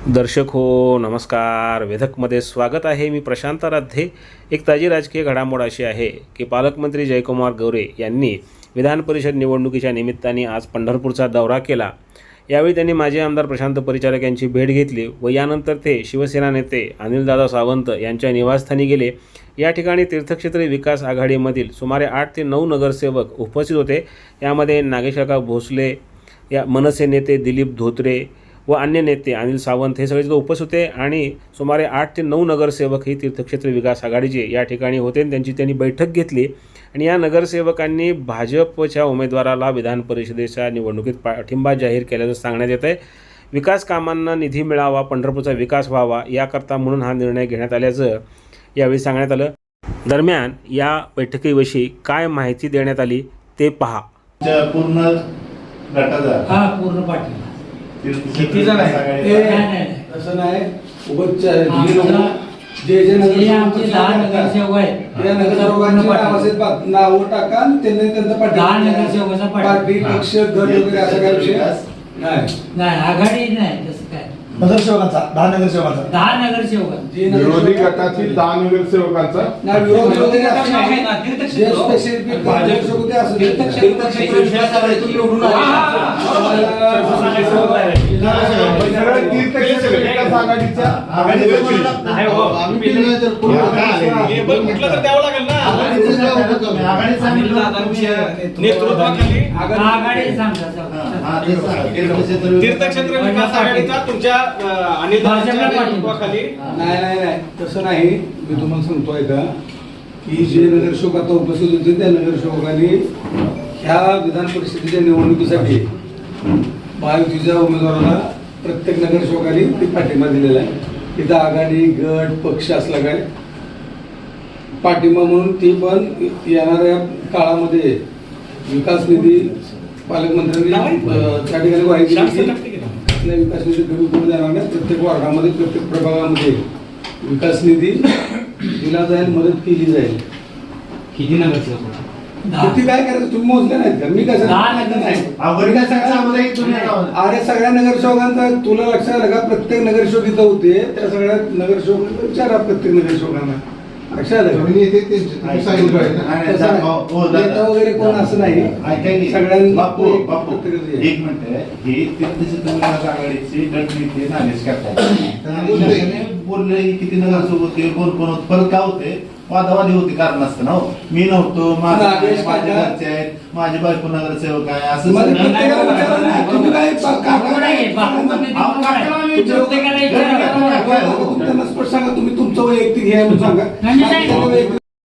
दर्शक हो नमस्कार. वेधकमध्ये स्वागत आहे. मी प्रशांत राधे. एक ताजी राजकीय घडामोड अशी आहे की पालकमंत्री जयकुमार गौरे यांनी विधान परिषद निवडणुकीच्या निमित्ताने आज पंढरपूरचा दौरा केला. यावेळी त्यांनी माजी आमदार प्रशांत परिचारक यांची भेट घेतली व यानंतर ते शिवसेना नेते अनिलदादा सावंत यांच्या निवासस्थानी गेले. या ठिकाणी तीर्थक्षेत्र विकास आघाडीमधील सुमारे 8 ते 9 नगरसेवक उपस्थित होते. यामध्ये नागेशकाका भोसले, या मनसे नेते दिलीप धोत्रे व अन्य नेते अनिल सावंत हे सगळे उपस्थित होते आणि सुमारे 8 ते 9 नगरसेवक ही तीर्थक्षेत्र विकास आघाडीचे या ठिकाणी होते. त्यांनी बैठक घेतली आणि या नगरसेवकांनी भाजपच्या उमेदवाराला विधान परिषदेच्या निवडणुकीत पाठिंबा जाहीर केल्याचं सांगण्यात येत आहे. विकास कामांना निधी मिळावा, पंढरपूरचा विकास व्हावा याकरता म्हणून हा निर्णय घेण्यात आल्याचं यावेळी सांगण्यात आलं. दरम्यान या बैठकीविषयी काय माहिती देण्यात आली ते पहा. पूर्ण गटाचा पूर्ण पाठी किती जण आहे? तसं नाही. जे आमचे 10 नगरसेवक आहेत त्या नगरसेवकांची नाव टाका, त्यांनी त्यांचा पाठी 10 नगरसेवकाचा पाठी पक्ष गट वगैरे असा काही विषय नाही. आघाडी नाही. तसं काय नगरसेवकांचा 10 नगरसेवकांचा 10 नगरसेवक विरोधी गटाची 10 नगरसेवकांचा नाही. विरोधी वगैरे असं नाही. जे स्पेसिफिक भाजप होते असं तीर्थक्षेत्र विकास आघाडीचा तुमच्या नेतृत्वाखाली नाही तसं नाही. मी तुम्हाला सांगतोय का की जे नगरसेवक आता उपस्थित होते त्या नगरसेवकांनी ह्या विधान परिषदेच्या निवडणुकीसाठी महायुतीच्या उमेदवाराला प्रत्येक नगरसेवकांनी ते पाठिंबा दिलेला आहे. तिथं आघाडी गट पक्ष असला काय पाठिंबा म्हणून ती पण येणाऱ्या काळामध्ये विकास निधी पालकमंत्र्यांनी त्या ठिकाणी ग्वाही दिली. विकास निधी कमी करून देणार नाही. प्रत्येक वार्डामध्ये प्रत्येक प्रभागामध्ये विकास निधी दिला जाईल, मदत केली जाईल. किती नगरसेवक किती काय करायचं तुम्ही मोजले नाहीत का? मी कसं अरे सगळ्या नगरसेवकांचा तुला लक्षात आलं का? प्रत्येक नगरसेवक इथं होते त्या सगळ्या नगरसेवकांना विचारा. प्रत्येक नगरसेवकांना लक्षात आलं वगैरे कोण असं नाही. सगळ्यांना एक मिनिट ही तीर्थक्षेत्र विकास आघाडीची गटनेते नागेश करतात बोलले किती नगरसेवक होते, कोण कोण होते, परत काय होते वादावादी होती कारण असतं ना. मी नव्हतो, माझे घरचे आहेत, माझे बायको नगरसेवक आहे असं सांगा. तुम्ही तुमचं वैयक्तिक हे सांगा.